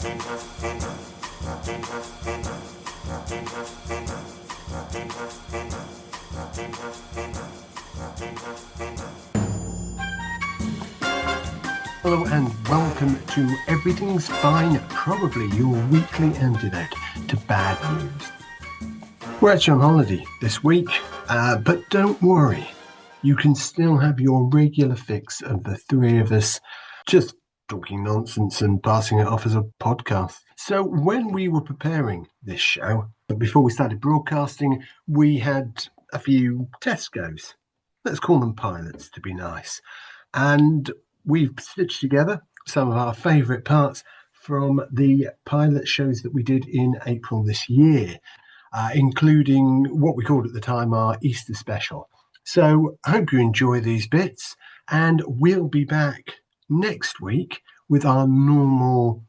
Hello and welcome to Everything's Fine, probably your weekly antidote to bad news. We're actually on holiday this week, but don't worry, you can still have your regular fix of the three of us just talking nonsense and passing it off as a podcast. So when we were preparing this show, before we started broadcasting, we had a few test goes. Let's call them pilots to be nice. And we've stitched together some of our favourite parts from the pilot shows that we did in April this year, including what we called at the time our Easter special. So I hope you enjoy these bits, and we'll be back next week with our normal,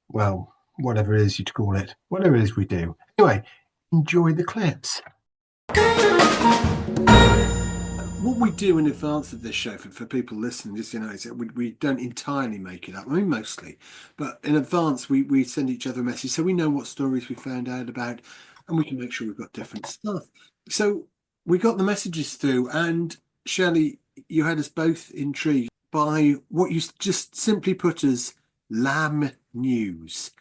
well, whatever it is you'd call it, whatever it is we do. Anyway, enjoy the clips. What we do in advance of this show for people listening, just is that we don't entirely make it up. I mean, mostly, but in advance we send each other a message so we know what stories we found out about, and we can make sure we've got different stuff. So we got the messages through, and Shelley, you had us both intrigued by what you just simply put as lamb news.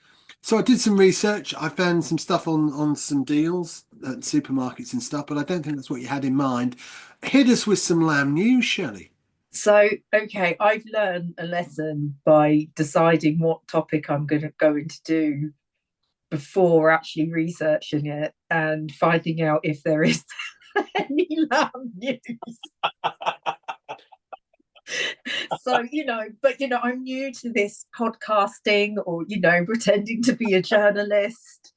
So I did some research. I found some stuff on some deals at supermarkets and stuff, but I don't think that's what you had in mind. Hit us with some lamb news, Shelley. So, okay, I've learned a lesson by deciding what topic I'm going to do before actually researching it and finding out if there is any lamb news. So, I'm new to this podcasting or, pretending to be a journalist.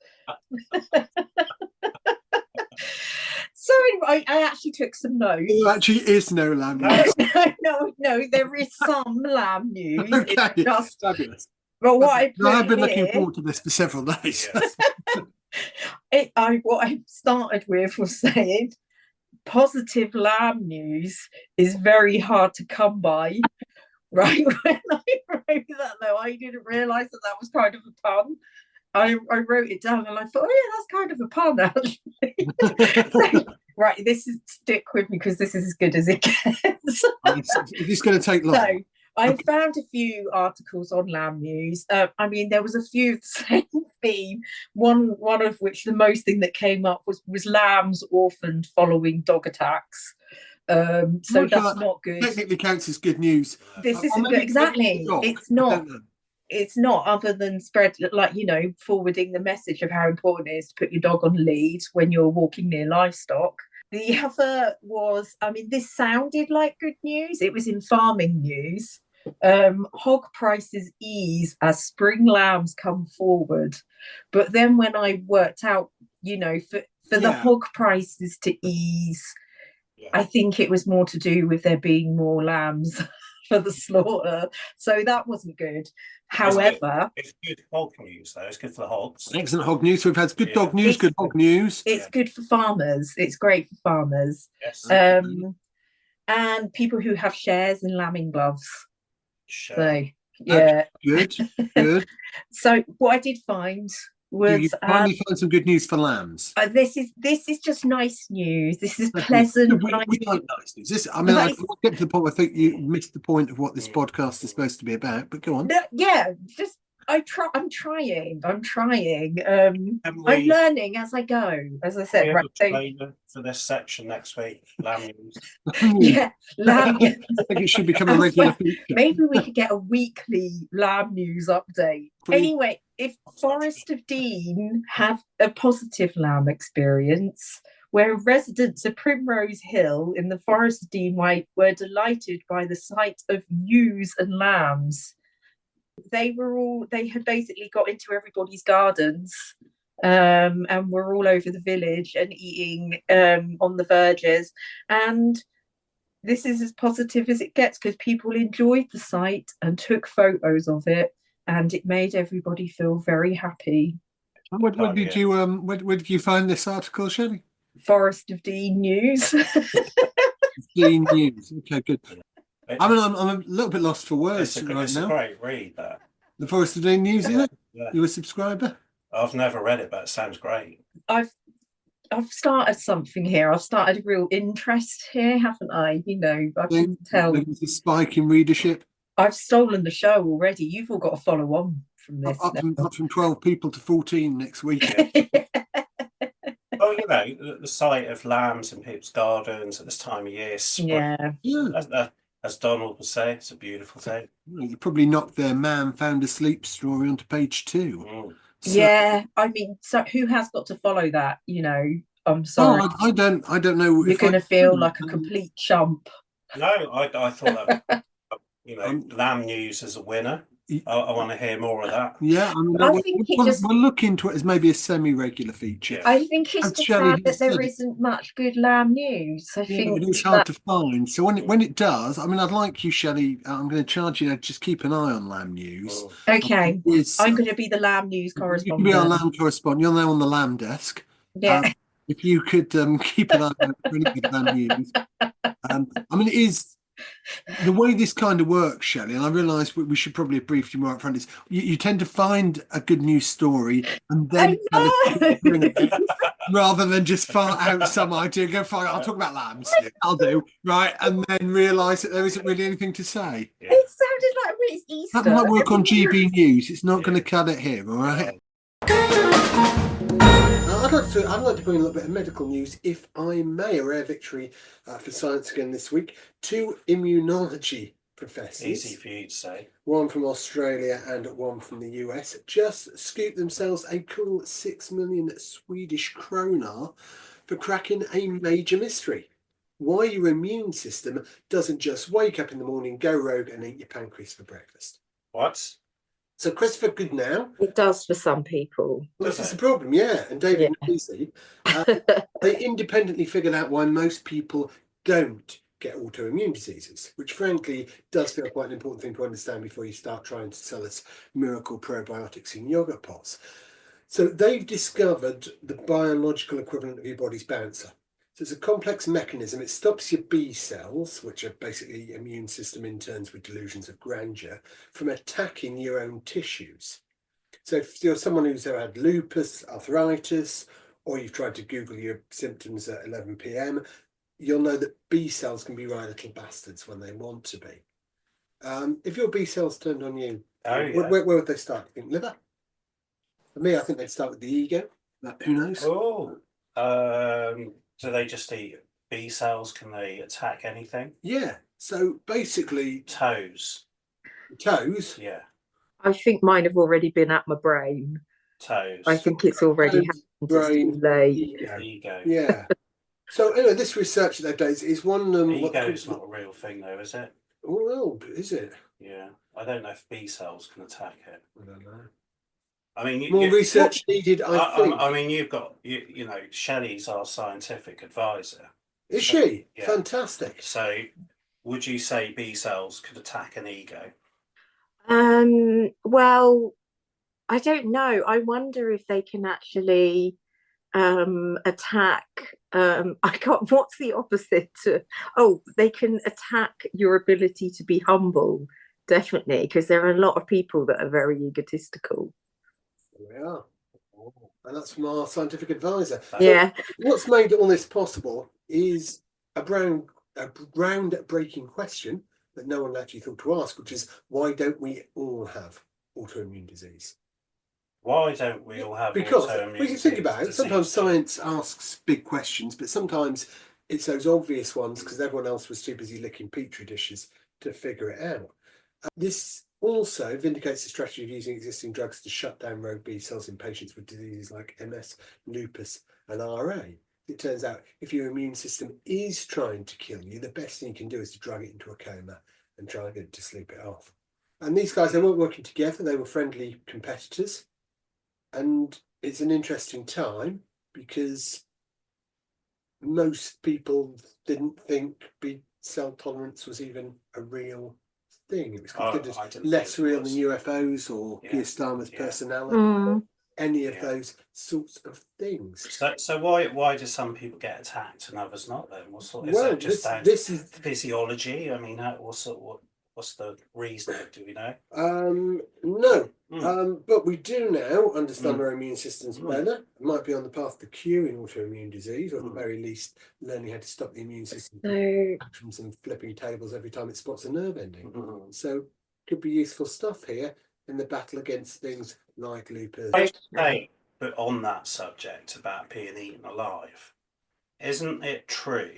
So anyway, I actually took some notes. There actually is no lamb news. No, there is some lamb news. Okay, it's just fabulous. But what I've been looking forward to this for several days. Yes. What I started with was saying positive lamb news is very hard to come by. Right, when I wrote that, though, I didn't realise that was kind of a pun. I wrote it down and I thought, oh yeah, that's kind of a pun, actually. So, right, stick with me because this is as good as it gets. It's going to take long. So I found a few articles on lamb news. I mean, there was a few of the same theme. One of which the most thing that came up was lambs orphaned following dog attacks. So that's not good. Technically counts as good news. This isn't good. Exactly. It's not. It's not, other than forwarding the message of how important it is to put your dog on lead when you're walking near livestock. The other was, this sounded like good news. It was in farming news. Hog prices ease as spring lambs come forward. But then when I worked out, for the hog prices to ease, I think it was more to do with there being more lambs for the slaughter. So that wasn't good. However, it's good hog news, though. It's good for the hogs. Excellent hog news. We've had good dog news, good hog news. It's good for farmers. It's great for farmers. Yes. And people who have shares in lambing gloves. Sure. So, yeah. Good. So what I did find was you finally find some good news for lambs. This is just nice news. This is pleasant. We like nice news. I get to the point where I think you missed the point of what this podcast is supposed to be about. But go on. I'm trying. I'm learning as I go. As I said, for this section next week, lamb news. Yeah, lamb. I think it should become a regular feature. Maybe we could get a weekly lamb news update. Anyway, if Forest of Dean have a positive lamb experience, where residents of Primrose Hill in the Forest of Dean were delighted by the sight of ewes and lambs. They had basically got into everybody's gardens and were all over the village and eating on the verges. And this is as positive as it gets because people enjoyed the sight and took photos of it, and it made everybody feel very happy. Where did you find this article, Shelley? Forest of Dean News. Dean News. Okay, good. I'm a little bit lost for words It's right now. a great read, that. The Forest of Dean News, is it? Yeah. You a subscriber? I've never read it, but it sounds great. I've started something here. I've started a real interest here, haven't I? I can tell. There's a spike in readership. I've stolen the show already. You've all got to follow on from this. Up from 12 people to 14 next week. Oh, the sight of lambs in people's gardens at this time of year. Yeah. As Donald would say, it's a beautiful thing. You probably knocked their man found asleep story onto page 2. Mm. So, yeah, I mean, so who has got to follow that? I'm sorry. Oh, I don't know. You're going to feel like a complete chump. No, I thought that, lamb news as a winner. I want to hear more of that. Yeah, we'll look into it as maybe a semi-regular feature. I think it's just sad that there isn't much good lamb news. I think it is hard to find. So when it does, I mean, I'd like you, Shelley. I'm going to charge you to just keep an eye on lamb news. Okay, I'm going to be the lamb news correspondent. You can be our lamb correspondent. You're now on the lamb desk. Yeah. If you could keep an eye on any good lamb news. I mean, it is. The way this kind of works, Shelley, and I realise we should probably have briefed you more up front, is you tend to find a good news story and then rather than just fart out some idea, go fine, I'll talk about lambs, I'll do, right, and then realise that there isn't really anything to say. It sounded like it's Easter. That might work on GB News, it's not going to cut it here, all right? I'd like to bring a little bit of medical news, if I may. A rare victory for science again this week. 2 immunology professors, Easy for you to say, one from Australia and one from the US, just scooped themselves a cool 6 million Swedish krona for cracking a major mystery. Why your immune system doesn't just wake up in the morning, go rogue and eat your pancreas for breakfast. What? So Christopher Goodnow. It does for some people. Well, this is the problem, yeah. And David McKeesey, they independently figured out why most people don't get autoimmune diseases, which frankly does feel quite an important thing to understand before you start trying to sell us miracle probiotics in yogurt pots. So they've discovered the biological equivalent of your body's bouncer. So it's a complex mechanism. It stops your B cells, which are basically immune system interns with delusions of grandeur, from attacking your own tissues. So if you're someone who's ever had lupus, arthritis, or you've tried to Google your symptoms at 11 p.m, you'll know that B cells can be right little bastards when they want to be. If your B cells turned on you, where would they start? You think liver? For me, I think they'd start with the ego. Who knows? Do they just eat B cells? Can they attack anything? Yeah. So basically, toes. Yeah. I think mine have already been at my brain. Toes. I think it's already happened. Brain, ego. Yeah. So anyway, this research that they've done is one. Ego is not a real thing, though, is it? Oh well, is it? Yeah, I don't know if B cells can attack it. I don't know. I mean, more research needed. I think. I mean, you've got Shelley's our scientific advisor. Is she? Yeah. Fantastic. So, would you say B cells could attack an ego? Well, I don't know. I wonder if they can actually attack. What's the opposite? They can attack your ability to be humble. Definitely, because there are a lot of people that are very egotistical. We are. And that's from our scientific advisor. Yeah. So what's made all this possible is a ground-breaking question that no one actually thought to ask, which is, why don't we all have autoimmune disease? Why don't we all have because autoimmune we can think about it. Sometimes science asks big questions, but sometimes it's those obvious ones because everyone else was too busy licking petri dishes to figure it out. This also vindicates the strategy of using existing drugs to shut down rogue B cells in patients with diseases like MS, lupus, and RA. It turns out if your immune system is trying to kill you, the best thing you can do is to drag it into a coma and try and get it to sleep it off. And these guys, they weren't working together, they were friendly competitors. And it's an interesting time because most people didn't think B cell tolerance was even a real thing. It was considered less real than UFOs or Keir Starmer's personality, any of those sorts of things. So why do some people get attacked and others not then? What sort? Is that just down to physiology? I mean, what? What's the reason? Do we know? No. But we do now understand our immune systems better. It might be on the path to curing autoimmune disease, or at the very least, learning how to stop the immune system from some flipping tables every time it spots a nerve ending. So, could be useful stuff here in the battle against things like lupus. But on that subject about being eaten alive, isn't it true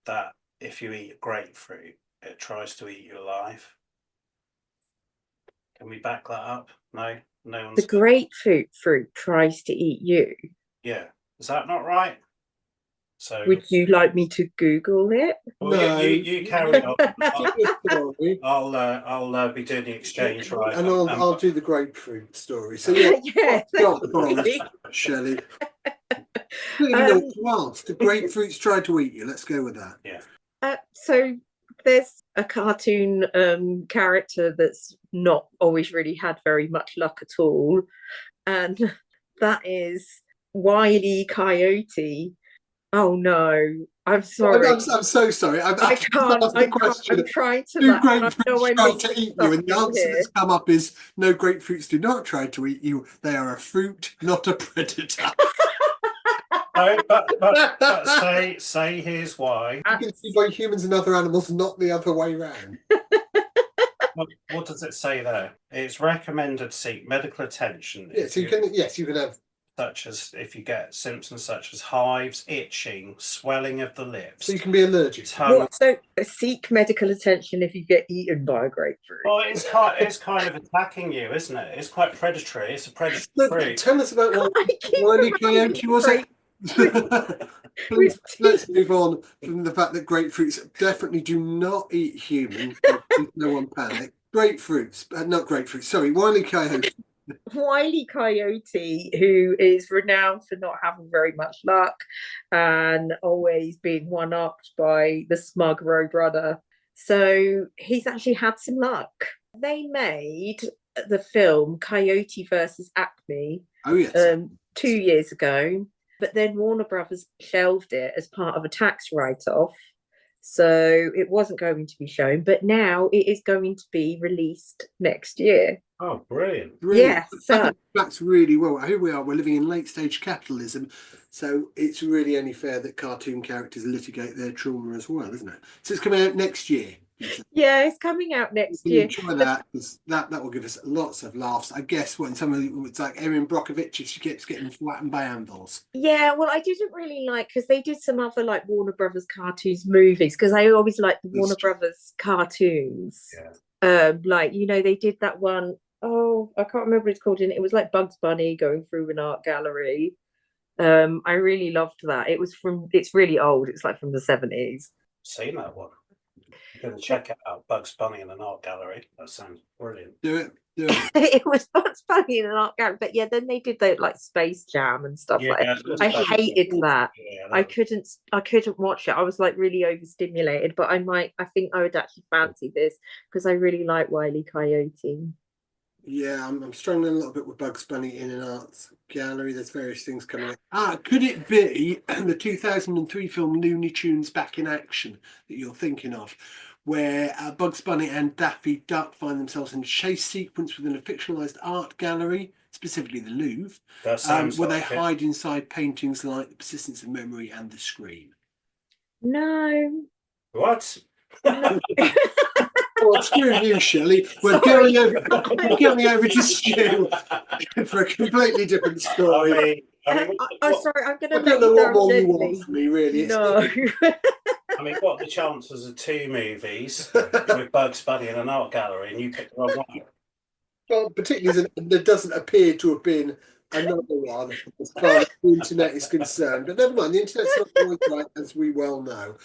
that if you eat a grapefruit, it tries to eat you alive? Can we back that up? No one's. The grapefruit tries to eat you. Yeah, is that not right? So would you like me to Google it? Well, no, you carry on. I'll be doing the exchange, right? And I'll do the grapefruit story. So yeah, Shelley. The grapefruits try to eat you. Let's go with that. Yeah. So there's a cartoon character that's not always really had very much luck at all, and that is Wile E. Coyote. Oh no, I'm sorry. I'm so sorry. I can't. I'm trying to. Do grapefruits try to eat you? And the answer that's come up is no, grapefruits do not try to eat you. They are a fruit, not a predator. No, but say here's why. You can see by humans and other animals, not the other way around. What does it say there? It's recommended to seek medical attention. Yes, you can have. Such as if you get symptoms such as hives, itching, swelling of the lips. So you can be allergic. So seek medical attention if you get eaten by a grapefruit. Well, it's kind of attacking you, isn't it? It's quite predatory. It's a predatory fruit. Tell us about what Wile E. Coyote was it? Let's move on from the fact that grapefruits definitely do not eat humans. No one panic. Not grapefruits. Sorry, Wile E. Coyote. Wile E. Coyote, who is renowned for not having very much luck and always being one-upped by the smug Roadrunner. So he's actually had some luck. They made the film Coyote versus Acme 2 years ago, but then Warner Brothers shelved it as part of a tax write-off. So it wasn't going to be shown, but now it is going to be released next year. Oh, brilliant. Yes. That's really well. Here we are. We're living in late stage capitalism. So it's really only fair that cartoon characters litigate their trauma as well, isn't it? So it's coming out next year. Yeah, it's coming out next year. Enjoy that, because that will give us lots of laughs. I guess when it's like Erin Brockovich, she keeps getting flattened by anvils. Yeah, well, I didn't really like, because they did some other like Warner Brothers cartoons movies, because I always liked the Warner Brothers cartoons. Yeah. Like, they did that one. Oh, I can't remember what it's called. And it was like Bugs Bunny going through an art gallery. I really loved that. It's really old. It's like from the 70s. Seen that one. You're going to check it out, Bugs Bunny in an art gallery. That sounds brilliant. Do it. It was Bugs Bunny in an art gallery, but yeah, then they did the like Space Jam and stuff like that. I hated that. I couldn't watch it. I was like really overstimulated, but I think I would actually fancy this because I really like Wile E. Coyote. Yeah, I'm struggling a little bit with Bugs Bunny in an art gallery. There's various things coming out. Could it be the 2003 film Looney Tunes Back in Action that you're thinking of, where Bugs Bunny and Daffy Duck find themselves in a chase sequence within a fictionalized art gallery, specifically the Louvre, where they hide inside paintings like The Persistence of Memory and The Scream? No. What? No. Well, screw you, Shelley. We're going over to Stu for a completely different story. I'm sorry, I'm going to. I don't know what more you want from me, really. No. I mean, what are the chances of 2 movies with Bugs Bunny in an art gallery and you pick the wrong one? Well, particularly there doesn't appear to have been another one as far as the internet is concerned. But never mind, the internet's not always right, as we well know.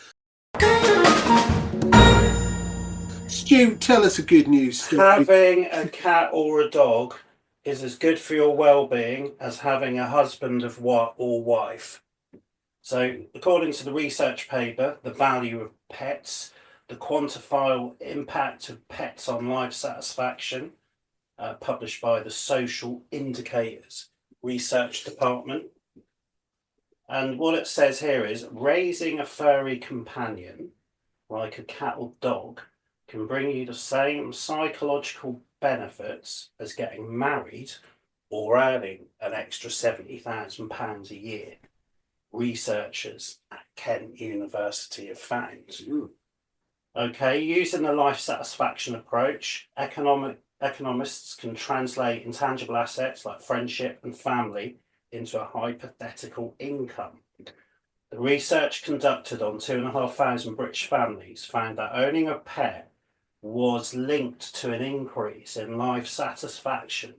Stu, tell us a good news story. Having a cat or a dog is as good for your well-being as having a husband or wife. So, according to the research paper, The Value of Pets, the quantifiable impact of pets on life satisfaction, published by the Social Indicators Research Department. And what it says here is raising a furry companion, like a cat or dog, can bring you the same psychological benefits as getting married or earning an extra £70,000 a year. Researchers at Kent University have found. Okay, using the life satisfaction approach, economists can translate intangible assets like friendship and family into a hypothetical income. The research conducted on 2,500 British families found that owning a pet was linked to an increase in life satisfaction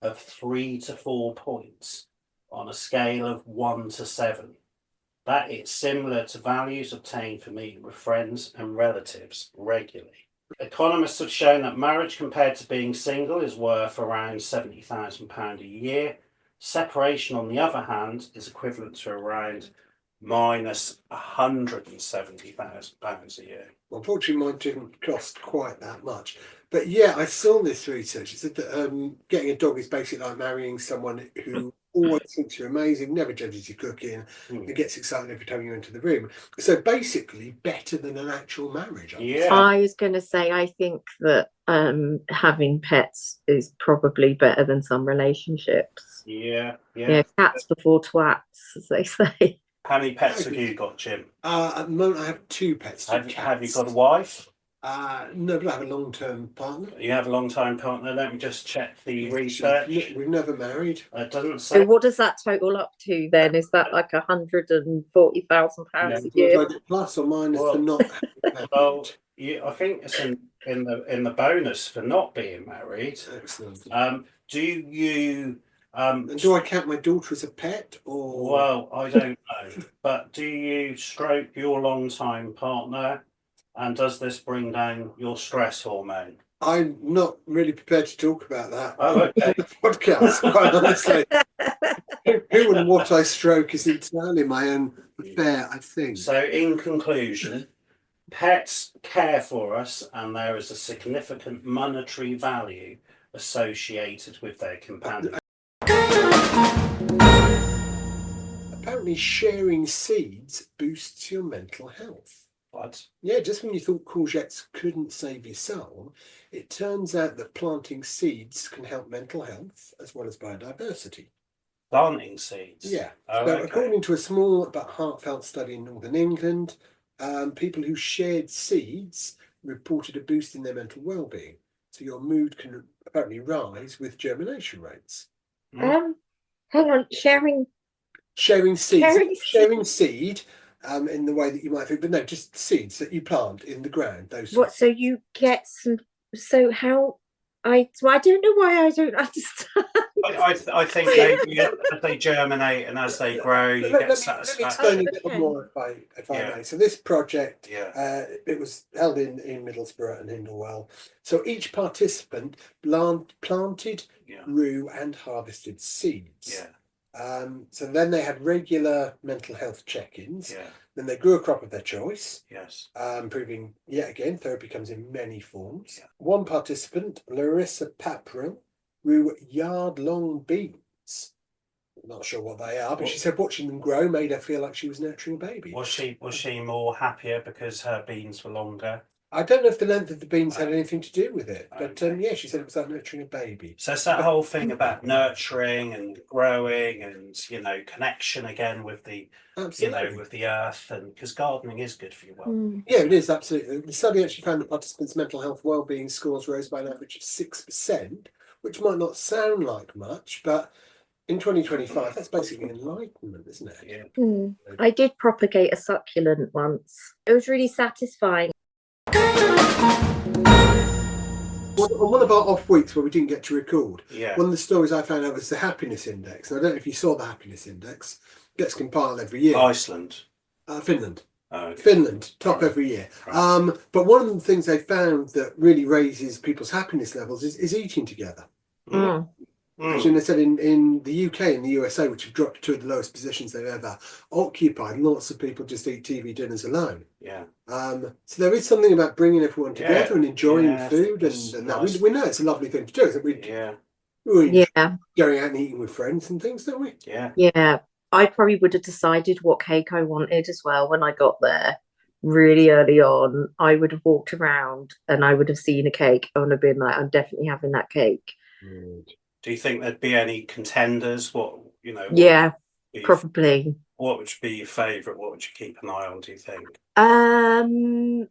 of 3 to 4 points on a scale of 1 to 7. That is similar to values obtained for meeting with friends and relatives regularly. Economists have shown that marriage compared to being single is worth around £70,000 a year. Separation, on the other hand, is equivalent to around minus £170,000 a year. Unfortunately, mine didn't cost quite that much. But yeah, I saw this research. It said that getting a dog is basically like marrying someone who always thinks you're amazing, never judges your cooking, and gets excited every time you enter the room. So basically, better than an actual marriage. I was going to say, I think that having pets is probably better than some relationships. Yeah. Cats before twats, as they say. How many pets have you got, Jim? At the moment, I have 2 pets. Have you got a wife? No, but I have a long-term partner. You have a long-time partner. Let me just check the research. We've never married. It doesn't say. So what does that total up to then? Is that like £140,000 a year? Plus or minus for not having well, I think it's in the bonus for not being married. Excellent. Do you? And do I count my daughter as a pet, or? Well, I don't know. But do you stroke your long-time partner? And does this bring down your stress hormone? I'm not really prepared to talk about that. Oh, okay. On the podcast, quite honestly. Who and what I stroke is entirely my own affair, I think. So, in conclusion, pets care for us, and there is a significant monetary value associated with their companion. Apparently, sharing seeds boosts your mental health. What? Yeah, just when you thought courgettes couldn't save your soul, it turns out that planting seeds can help mental health as well as biodiversity. Planting seeds? Yeah. Oh, So okay. according to a small but heartfelt study in Northern England, people who shared seeds reported a boost in their mental well-being. So your mood can apparently rise with germination rates. Hang on, sharing seeds. Sharing seed. In the way that you might think, but no, just seeds that you plant in the ground. Those. What? So you get some. So how? I don't know why I don't understand. I think they germinate, and as they grow, you get satisfaction. Let me explain a little more, if I may. So this project, it was held in Middlesbrough and Hindlewell. So each participant planted, grew, and harvested seeds. Yeah. So then they had regular mental health check-ins. Yeah. Then they grew a crop of their choice. Yes. Proving yet again therapy comes in many forms. Yeah. One participant, Larissa Papril, grew yard-long beans. Not sure what they are, but she said watching them grow made her feel like she was nurturing a baby. Was she more happier because her beans were longer? I don't know if the length of the beans had anything to do with it, but she said it was like nurturing a baby. So it's that whole thing about nurturing and growing and connection again with the with the earth, and because gardening is good for you. Yeah, it is absolutely. The study actually found that participants' mental health well-being scores rose by an average of 6%, which might not sound like much, but in 2025, that's basically enlightenment, isn't it? Yeah. I did propagate a succulent once. It was really satisfying. On one of our off weeks where we didn't get to record, Yeah. one of the stories I found out was the happiness index. And I don't know if you saw the happiness index. It gets compiled every year. Iceland. Finland. Oh, okay. Finland, top every year. Right. But one of the things they found that really raises people's happiness levels is eating together. Actually, they said in the UK and the USA, which have dropped to two of the lowest positions they've ever occupied, lots of people just eat TV dinners alone. Yeah. So there is something about bringing everyone together and enjoying food, and nice. we know it's a lovely thing to do. We going out and eating with friends and things, don't we? Yeah. Yeah. I probably would have decided what cake I wanted as well when I got there. really early on, I would have walked around and I would have seen a cake and I've been like, I'm definitely having that cake. Do you think there'd be any contenders? What Yeah, would probably. what would be your favourite? What would you keep an eye on, do you think? I'm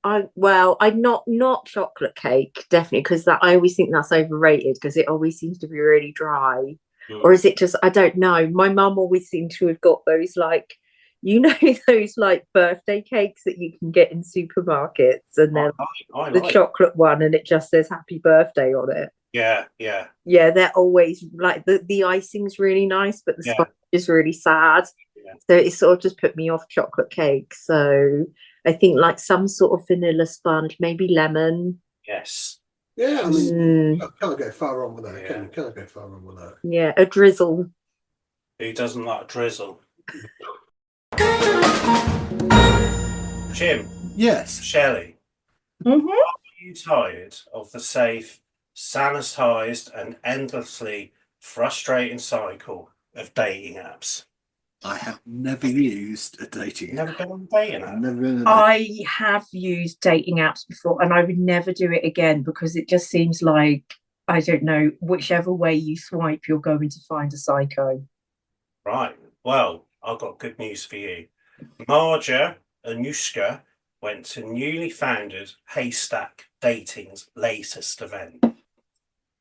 not chocolate cake, definitely, because that I always think that's overrated because it always seems to be really dry. Or is it just, I don't know. My mum always seemed to have got those like, those like birthday cakes that you can get in supermarkets, and then I the like. chocolate one and it just says happy birthday on it. Yeah. Yeah, they're always like the icing's really nice, but the sponge is really sad. Yeah. So it sort of just put me off chocolate cake. So I think like some sort of vanilla sponge, maybe lemon. Yes. Yeah, I mean, can't go far wrong with that. Yeah. You can't go far wrong with that. Yeah, a drizzle. Who doesn't like drizzle? Jim. Yes. Shelley. Mm-hmm. Are you tired of the safe, sanitized, and endlessly frustrating cycle of dating apps? I have never used a dating app. Never been on a dating app? Never been on a I have used dating apps before and I would never do it again because it just seems like, I don't know, whichever way you swipe, you're going to find a psycho. Right. Well, I've got good news for you. Marja Anushka went to newly founded Haystack Dating's latest event.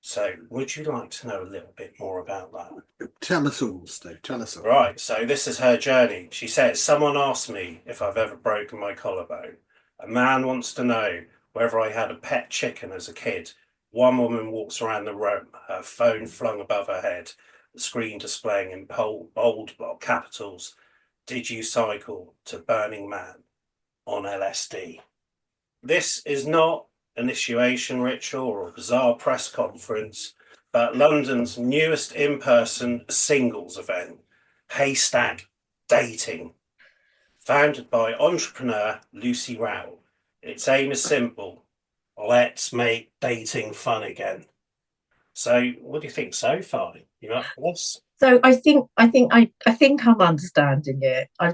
So, would you like to know a little bit more about that? Tell us all, Steve. Tell us all. Right, so this is her journey. She says, someone asked me if I've ever broken my collarbone. A man wants to know whether I had a pet chicken as a kid. One woman walks around the room, her phone flung above her head, the screen displaying in bold block capitals, "Did you cycle to Burning Man on LSD?" This is not initiation ritual or a bizarre press conference, but London's newest in-person singles event, Haystack Dating, founded by entrepreneur Lucy Rao. Its aim is simple: let's make dating fun again. So, what do you think so far? You up for this? So I think I'm understanding it. I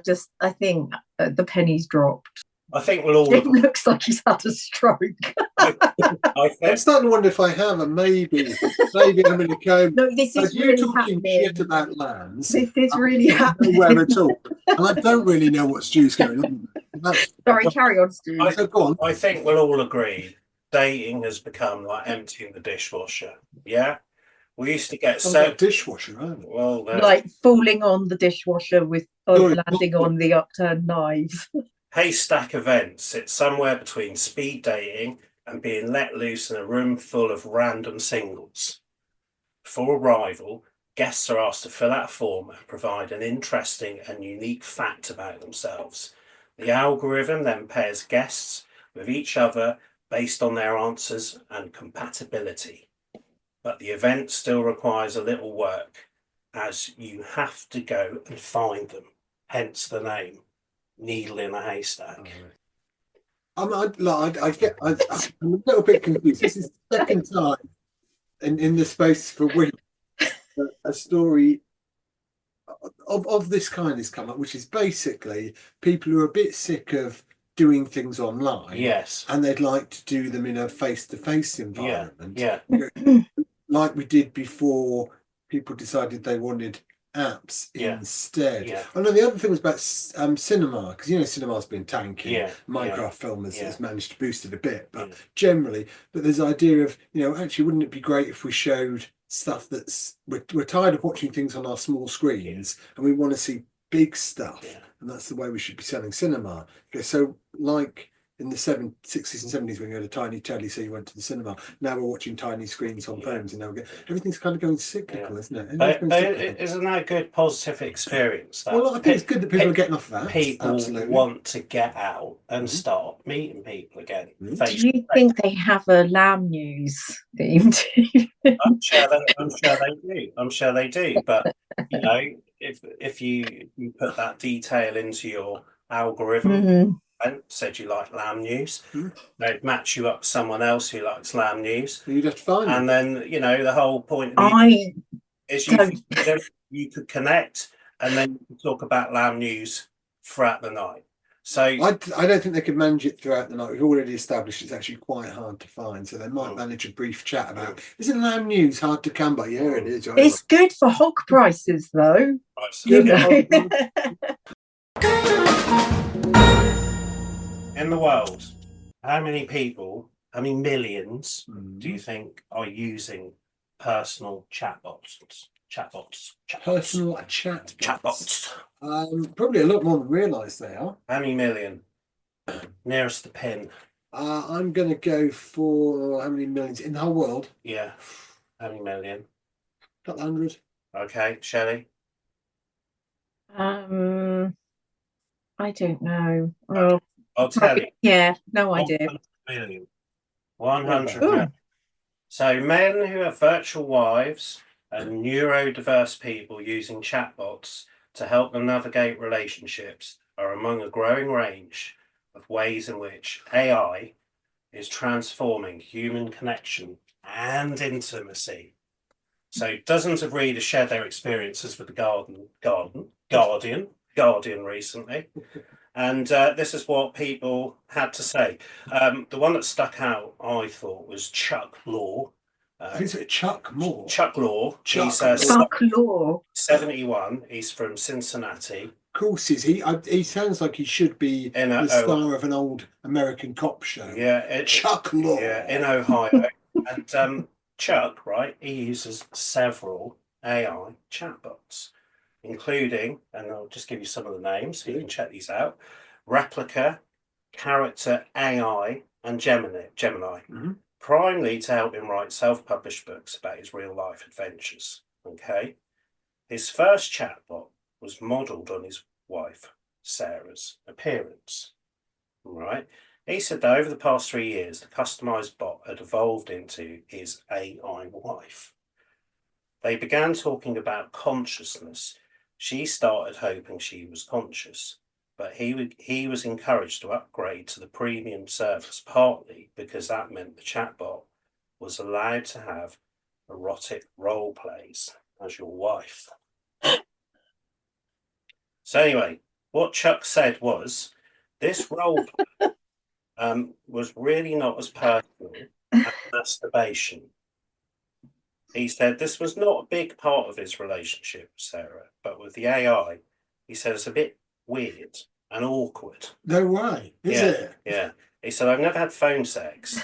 think the penny's dropped. I think we'll all. Jim looks like he's had a stroke. I'm starting to wonder if I have, and maybe I'm going to go. No, this is you really talking happening. shit about lands. This is really happening. Nowhere at all, and I don't really know what Stu's going on. Sorry, carry on, Stu. I think we'll all agree dating has become like emptying the dishwasher. Yeah, we used to get so dishwasher, aren't it? well, like falling on the dishwasher with landing on the upturned knives. Haystack events. It's somewhere between speed dating and being let loose in a room full of random singles. Before arrival, guests are asked to fill out a form and provide an interesting and unique fact about themselves. The algorithm then pairs guests with each other based on their answers and compatibility. But the event still requires a little work, as you have to go and find them, hence the name, needle in a haystack. I'm a little bit confused. This is the second time in the space for weeks a story of this kind has come up, which is basically people who are a bit sick of doing things online. Yes. And they'd like to do them in a face-to-face environment. Yeah. Like we did before people decided they wanted apps instead. Yeah. I know the other thing was about cinema, because cinema's been tanking. Minecraft film has managed to boost it a bit, but generally, there's the idea of actually, wouldn't it be great if we showed stuff that's we're tired of watching things on our small screens and we want to see big stuff, and that's the way we should be selling cinema. Okay, so like in the 60s and 70s when you had a tiny telly, so you went to the cinema. Now we're watching tiny screens on phones, and now everything's kind of going cyclical, isn't it? Isn't that a good positive experience? Well, I think it's good that people are getting off that. People want to get out and start meeting people again. Do you think they have a lamb news theme too? I'm sure they do. But if you put that detail into your algorithm, and said you like lamb news, they'd match you up to someone else who likes lamb news. You'd have to find and them. Then the whole point is you could connect, and then you could talk about lamb news throughout the night. So I don't think they could manage it throughout the night. We've already established it's actually quite hard to find, so they might manage a brief chat about. Isn't lamb news hard to come by? Yeah, it is. It's good for hog prices, though. in the world, how many people, how many millions do you think are using personal chatbots? Personal chatbots. Chatbots. Probably a lot more than realise they are. How many million? Nearest the pin. I'm going to go for how many millions in the whole world? Yeah. How many million? Couple hundred. Okay, Shelley. I don't know. I'll tell you. Yeah, no idea. 100 million. 100 million. So men who have virtual wives and neurodiverse people using chatbots to help them navigate relationships are among a growing range of ways in which AI is transforming human connection and intimacy. So dozens of readers shared their experiences with the Guardian recently. And this is what people had to say. The one that stuck out, I thought, was Chuck Law. Is it Chuck Moore? Chuck Law. He's Chuck Law. 71. He's from Cincinnati. Of course, is he? He sounds like he should be the star of an old American cop show. Yeah, Chuck Law. Yeah, in Ohio. And Chuck, right? He uses several AI chatbots, including, and I'll just give you some of the names so you can check these out: Replica, Character AI, and Gemini. Primarily to help him write self-published books about his real-life adventures. Okay, his first chatbot was modelled on his wife Sarah's appearance. Right. He said that over the past 3 years, the customised bot had evolved into his AI wife. They began talking about consciousness. She started hoping she was conscious, but he was encouraged to upgrade to the premium service, partly because that meant the chatbot was allowed to have erotic role plays as your wife. So anyway, what Chuck said was, this role play was really not as personal as masturbation. He said this was not a big part of his relationship with Sarah, but with the AI, he said it's a bit weird and awkward. No way, is it? Yeah. He said, I've never had phone sex.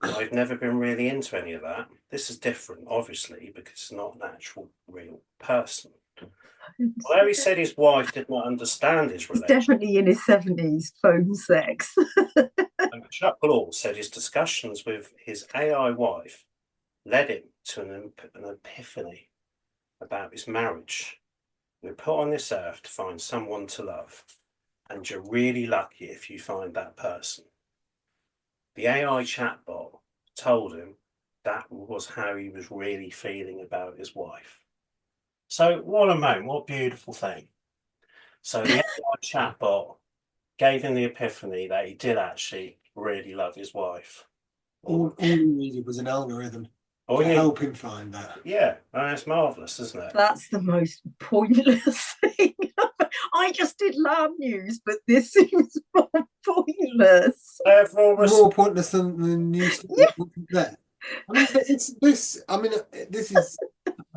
I've never been really into any of that. This is different, obviously, because it's not an actual real person. Although he said his wife did not understand his relationship. He's definitely in his 70s, phone sex. And Chuck Law said his discussions with his AI wife led him to an epiphany about his marriage. We're put on this earth to find someone to love, and you're really lucky if you find that person. The AI chatbot told him that was how he was really feeling about his wife. So what a moment, what a beautiful thing. So the AI chatbot gave him the epiphany that he did actually really love his wife. All he needed was an algorithm to help him find that. Yeah, and it's marvellous, isn't it? That's the most pointless thing. I just did lamb news, but this seems more pointless. More pointless than the news there. I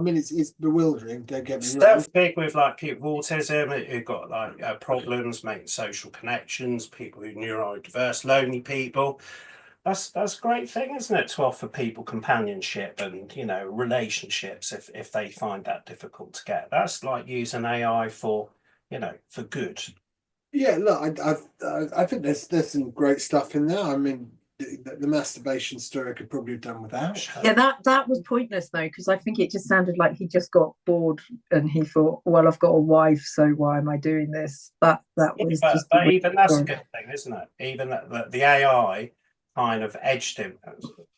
mean, it's bewildering. Don't get me wrong. That's big with like people with autism who've got like problems making social connections, people who are neurodiverse, lonely people. That's a great thing, isn't it, to offer people companionship and relationships if they find that difficult to get. That's like using AI for for good. Yeah, look, I think there's some great stuff in there. I mean, the masturbation story I could probably have done without. Yeah, that was pointless though, because I think it just sounded like he just got bored and he thought, well, I've got a wife, so why am I doing this? But even that's a good thing, isn't it? Even that the AI kind of edged him.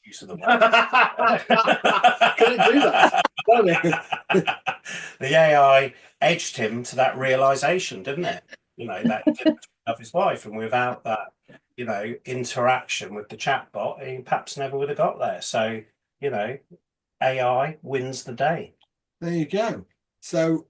Use of the word. Couldn't do that. The AI edged him to that realization, didn't it? That he didn't love his wife, and without that, interaction with the chatbot, he perhaps never would have got there. So, AI wins the day. There you go. So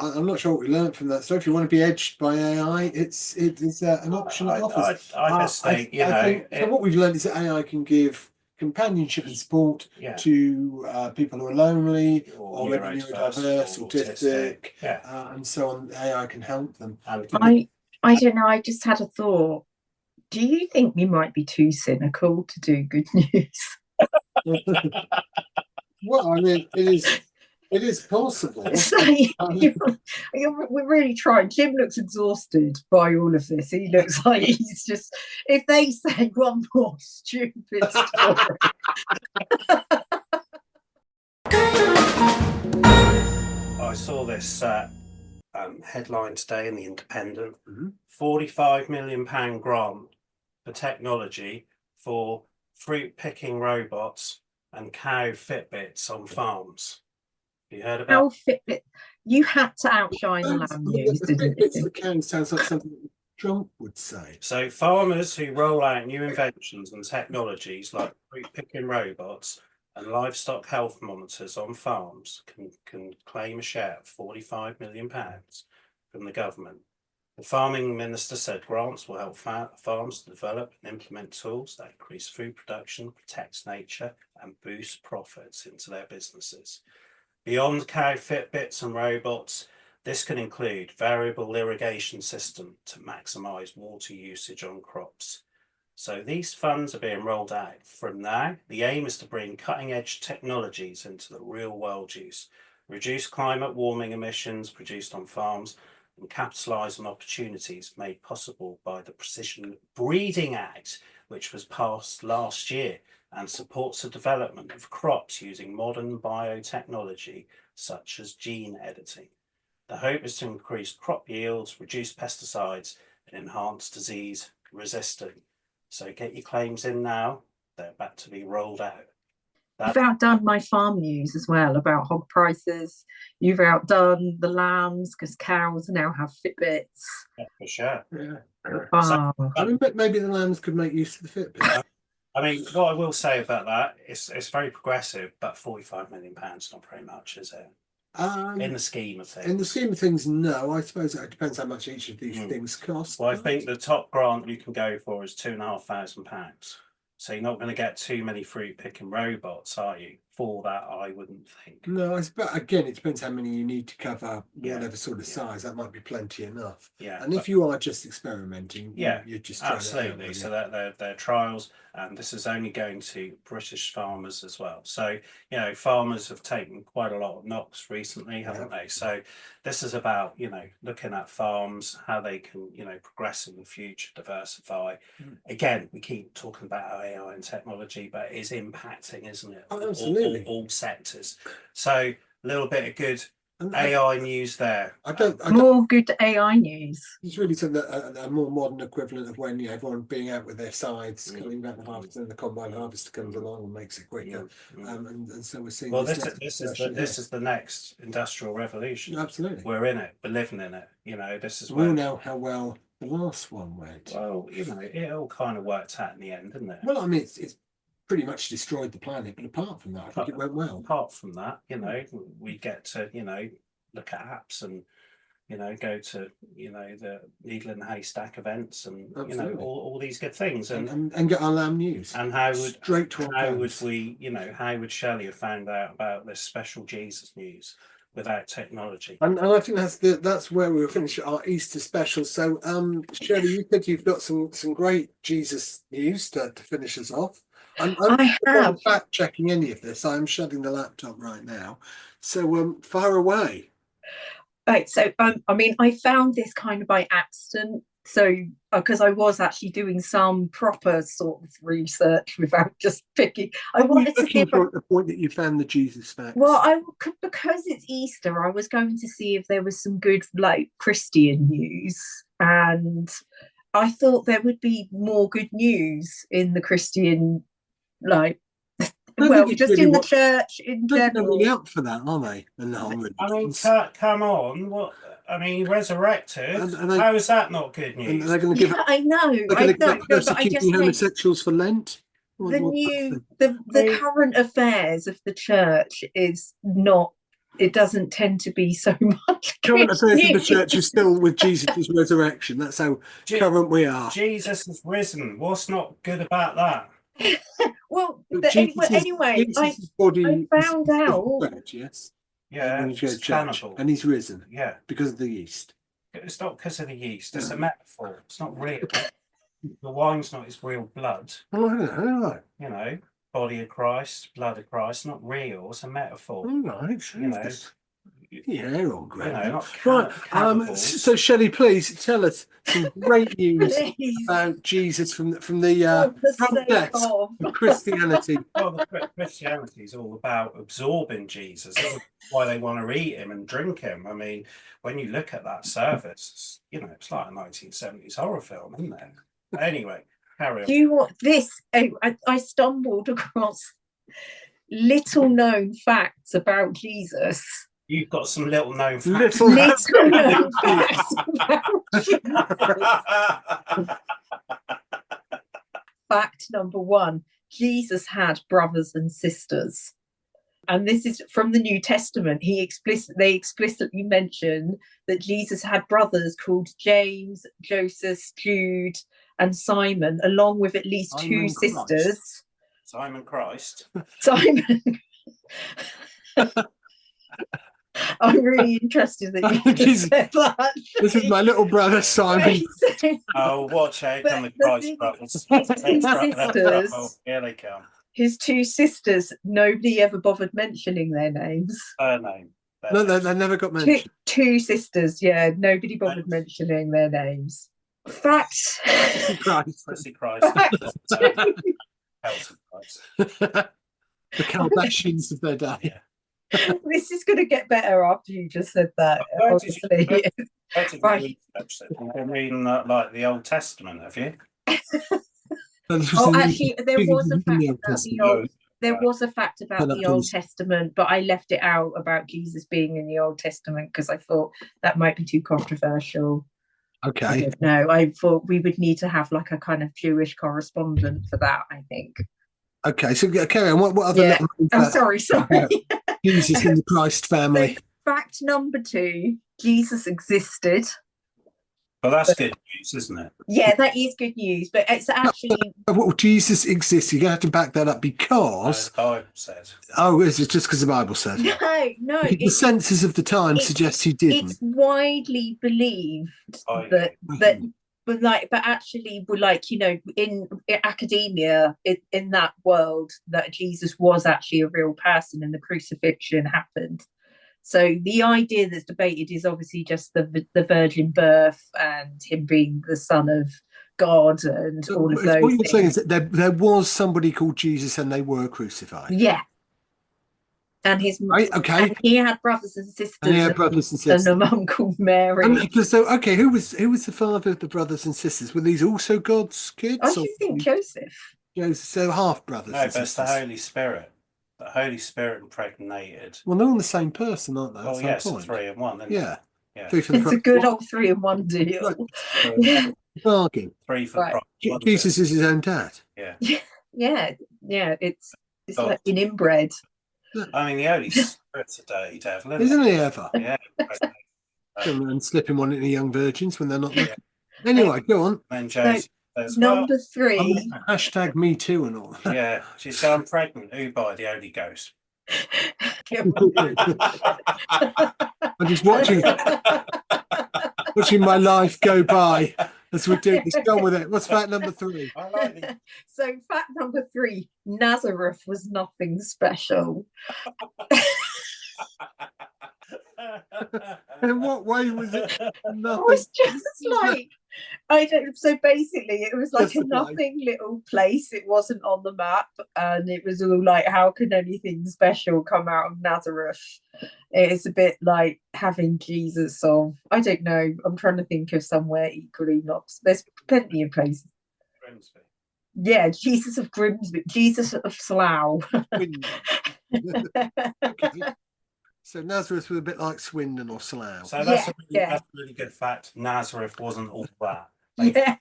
I'm not sure what we learned from that. So if you want to be edged by AI, it is an option it offers. I just think, so what we've learned is that AI can give companionship and support to people who are lonely or maybe neurodiverse, autistic, and so on. AI can help them. I don't know. I just had a thought. Do you think we might be too cynical to do good news? Well, I mean, it is possible. So we're really trying. Jim looks exhausted by all of this. He looks like he's just, if they say one more stupid story. I saw this headline today in The Independent. £45 million grant for technology for fruit picking robots and cow Fitbits on farms. You heard about Cow Fitbit? You had to outshine the lamb news, didn't you? The cow sounds like something Trump would say. So farmers who roll out new inventions and technologies like fruit picking robots and livestock health monitors on farms can claim a share of £45 million from the government. The farming minister said grants will help farms to develop and implement tools that increase food production, protect nature, and boost profits into their businesses. Beyond cow Fitbits and robots, this can include variable irrigation system to maximise water usage on crops. So these funds are being rolled out from now. The aim is to bring cutting-edge technologies into the real-world use, reduce climate warming emissions produced on farms, and capitalise on opportunities made possible by the Precision Breeding Act, which was passed last year and supports the development of crops using modern biotechnology such as gene editing. The hope is to increase crop yields, reduce pesticides, and enhance disease resistance. So get your claims in now, they're about to be rolled out. You've outdone my farm news as well about hog prices. You've outdone the lambs because cows now have Fitbits. Yeah, for sure. Yeah. So, I mean, maybe the lambs could make use of the Fitbit. I mean, what I will say about that is it's very progressive, but £45 million not very much, is it? In the scheme of things. In the scheme of things, no. I suppose it depends how much each of these things cost. Well, I think the top grant you can go for is £2,500. So you're not going to get too many fruit picking robots, are you? For that, I wouldn't think. No, but again, it depends how many you need to cover, whatever sort of size. That might be plenty enough. Yeah. And if you are just experimenting, you're just trying absolutely. To so that they're trials, and this is only going to British farmers as well. So farmers have taken quite a lot of knocks recently, haven't they? So this is about looking at farms, how they can progress in the future, diversify. Again, we keep talking about AI and technology, but it is impacting, isn't it? Oh, absolutely. All sectors. So a little bit of good AI news there. More good AI news. It's really something a more modern equivalent of when everyone being out with their scythes, coming back the harvester, and the combine harvester comes along and makes it quicker. And so we're seeing. Well, this is the next industrial revolution. Absolutely, we're in it. We're living in it. This is. We all know how well the last one went. Well, it all kind of worked out in the end, didn't it? Well, I mean, it's pretty much destroyed the planet, but apart from that, I think it went well. Apart from that, we get to look at apps and go to the needle in the haystack events and all these good things and get our lamb news. And how would how would Shelley have found out about this special Jesus news without technology? And I think that's where we'll finish our Easter special. So Shelley, you said you've got some great Jesus news to finish us off. I'm not fact checking any of this. I'm shutting the laptop right now. So fire away. Right. So I mean, I found this kind of by accident. So because I was actually doing some proper sort of research without just picking. I wanted to see at the point that you found the Jesus facts. Well, because it's Easter, I was going to see if there was some good Christian news, and I thought there would be more good news in the Christian. Just in the church in general. They're really up for that, aren't they? I mean, come on. What? I mean, resurrected. How is that not good news? And they're going to give I know. persecuting homosexuals for Lent. The current affairs of the church is not it doesn't tend to be so much. Current good affairs in the news. church is still with Jesus' resurrection. That's how current we are. Jesus has risen. What's not good about that? Well, Anyway, Jesus' body I found is out. bread, yes. Yeah, When you go to it's church, cannibal. and he's risen Yeah, because of the yeast. it's not because of the yeast. It's a metaphor. It's not real. The wine's not his real blood. Oh, I don't know. You know, body of Christ, blood of Christ. Not real. It's a metaphor. All right. You know, Yeah, all great. not Right. cannibals. So Shelley, please tell us some great news Please, about Jesus from the for the front sake desk of. of Christianity. Well, Christianity is all about absorbing Jesus. That's why they want to eat him and drink him. I mean, when you look at that service, it's like a 1970s horror film, isn't it? Anyway, carry on. Do you want this? I stumbled across little known facts about Jesus. You've got some little known facts. Little known facts about Jesus. Fact number one: Jesus had brothers and sisters. And this is from the New Testament. They explicitly mention that Jesus had brothers called James, Joseph, Jude, and Simon, along with at least two sisters. Simon Christ. Simon. I'm really interested that you just said that. This is my little brother Simon. Oh, watch out! Come the Christ brothers. Sisters. Here they come. His two sisters, nobody ever bothered mentioning their names. Her name. No, they never got mentioned. Two sisters, yeah, nobody bothered mentioning their names. Fact. Christ. The Kardashians of their day. Yeah. This is going to get better after you just said that. Obviously. Right. You've been reading like the Old Testament, have you? Actually, there was a fact about the Old. There was a fact about the Old Testament, but I left it out about Jesus being in the Old Testament because I thought that might be too controversial. Okay. I don't know. I thought we would need to have like a kind of Jewish correspondent for that, I think. Okay, so carry on. What other? Yeah. I'm sorry. Jesus in the Christ family. So, fact number two: Jesus existed. Well, that's good news, isn't it? Yeah, that is good news, but it's actually. Well, Jesus exists. You're going to have to back that up because. The Bible said. Oh, is it just because the Bible said? No. The census of the time suggests he didn't. It's widely believed but actually, in academia, in that world, that Jesus was actually a real person and the crucifixion happened. So the idea that's debated is obviously just the virgin birth and him being the son of God and all of those. What you're saying is that there was somebody called Jesus and they were crucified. Yeah. And and he had brothers and sisters. And a mum called Mary. So who was the father of the brothers and sisters? Were these also God's kids? I should think Joseph. So half brothers. No, but it's the Holy Spirit. The Holy Spirit impregnated. Well, they're all the same person, aren't they? Oh, yes, 3 in 1. Yeah. It's a good old 3-in-1 deal. Right. Bargain. 3 for right. Jesus is his own dad. Yeah. Yeah. It's like an inbred. I mean, the Holy Spirit's a dirty devil, isn't he ever? Yeah. And slipping one into young virgins when they're not looking. Anyway, go on. And Joseph. Number 3. Hashtag me too and all. Yeah, she said I'm pregnant. Who by the Holy Ghost? I'm just watching my life go by as we do this. Go on with it. What's fact number 3? I like it. So fact number 3: Nazareth was nothing special. In what way was it? Nothing? It was just like, so basically it was like a nothing little place. It wasn't on the map, and it was all like, how can anything special come out of Nazareth? It's a bit like having Jesus of, I don't know, I'm trying to think of somewhere equally not. There's plenty of places. Grimsby. Yeah, Jesus of Grimsby, Jesus of Slough. Okay. So Nazareth was a bit like Swindon or Slough. So that's a really good fact. Nazareth wasn't all that. Yeah,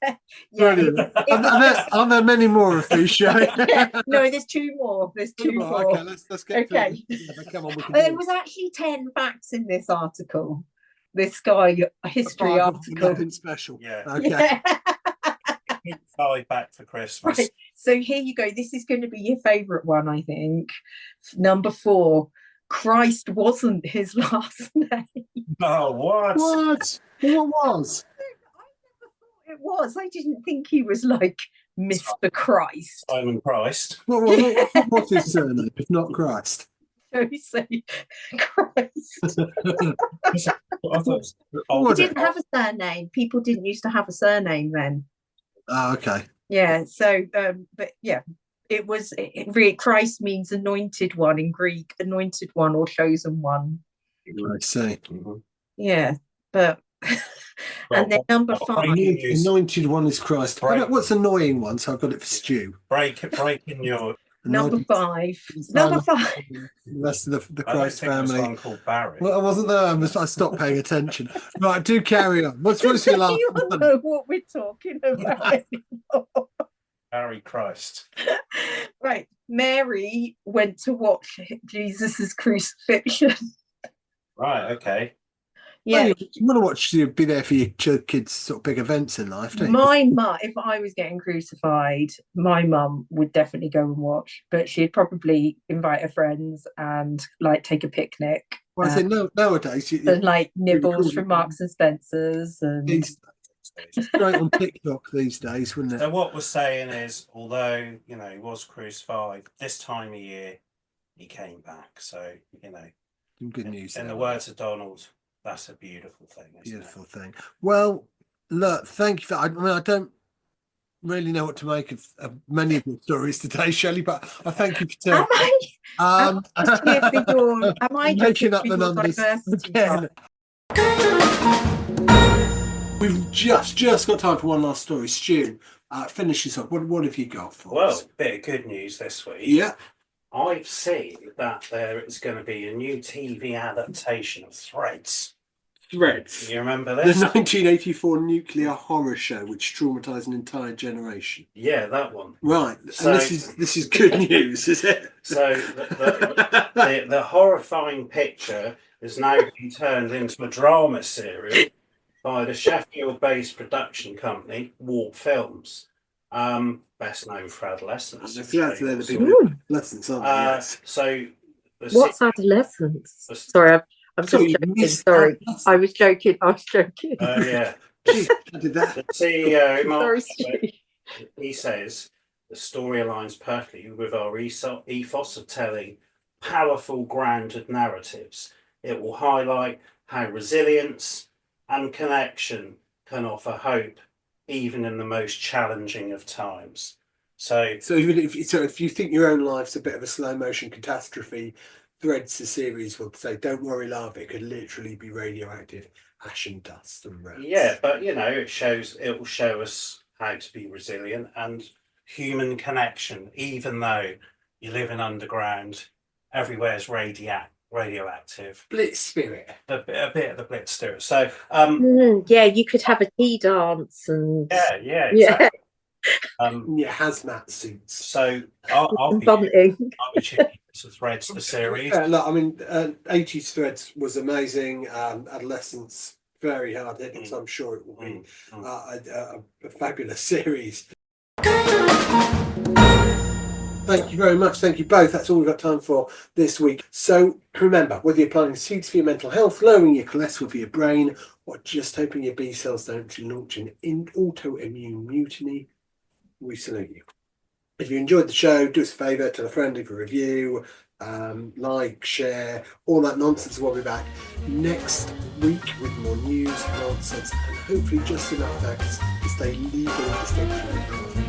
Brilliant. Aren't there many more of these, Shelley? No, there's two more. There's two more. Okay, let's get Okay. through this. Come on, we can There do was actually 10 facts in this article. This Sky history article. Nothing special. Yeah. Okay. Yeah. 5 back for Christmas. Right. So here you go. This is going to be your favourite one, I think. Number 4. Christ wasn't his last name. Oh, what? What? What was? It was. I didn't think he was like Mr. Christ. Simon Christ. What's his surname, if not Christ? So you say Christ. I thought What He was it? didn't have a surname. People didn't used to have a surname then. Oh, okay. Yeah. So, but yeah, it was. Christ means anointed one in Greek, anointed one or chosen one. I see. Yeah, but and then number 5. Anointed one is Christ. Right. What's annoying one? So I've got it for Stu. breaking your. Number 5. It's Number fine. 5. The rest of the I don't Christ think there's family. one called Barry. Well, I wasn't there. I stopped paying attention. Right, do carry on. What's your last You one? know what we're talking about anymore. Barry Christ. Right. Mary went to watch Jesus's crucifixion. Right. Okay. Yeah. Well, you want to watch, you be there for your kids' sort of big events in life, don't you? My mum, if I was getting crucified, my mum would definitely go and watch, but she'd probably invite her friends and like take a picnic. Well, I say nowadays, And like nibbles cool. from Marks and Spencer's and it's great on TikTok these days, wouldn't it? So what we're saying is, although he was crucified, this time of year he came back. So Some good news. in there. the words of Donald, that's a beautiful thing. Beautiful thing. Well, look, thank you for. I mean, I don't really know what to make of many of your stories today, Shelley, but I thank you for telling. Am I just here for your making up the numbers diversity? again. We've just got time for one last story. Stu, finish this up. What have you got for us? Well, bit of good news this week. Yeah. I've seen that there is going to be a new TV adaptation of Threads. Threads. You remember The this? 1984 nuclear horror show which traumatized an entire generation. Yeah, that one. Right. So- and this is good news, is it? So the horrifying picture is now being turned into a drama series by the Sheffield-based production company Warp Films, best known for adolescents. That's the people Ooh. lessons, aren't they? Yes. So What's adolescence? Sorry, I'm just Sorry, you joking. missed Sorry, adolescence. I was joking. yeah, Gee, I did that. the CEO Mark, Sorry, Stu. he says the story aligns perfectly with our ethos of telling powerful, grounded narratives. It will highlight how resilience and connection can offer hope even in the most challenging of times. So even if you think your own life's a bit of a slow motion catastrophe, Threads the series will say, "Don't worry, love. It could literally be radioactive ash and dust and rats." yeah, but it will show us how to be resilient and human connection, even though you're living underground, everywhere's radioactive. Blitz spirit. A bit of the blitz spirit. So Yeah, you could have a tea dance and yeah, exactly. Yeah, hazmat suits. So I'll be bunting. tuning to Threads the series. Yeah, look, I mean, 80s Threads was amazing. Adolescence, very hard hitting. So I'm sure it will be a fabulous series. Thank you very much. Thank you both. That's all we've got time for this week. So remember, whether you're planning seeds for your mental health, lowering your cholesterol for your brain, or just hoping your B cells don't launch an autoimmune mutiny, we salute you. If you enjoyed the show, do us a favour, tell a friend, leave a review, like, share, all that nonsense. We'll be back next week with more news, nonsense, and hopefully just enough facts to stay legally distinct from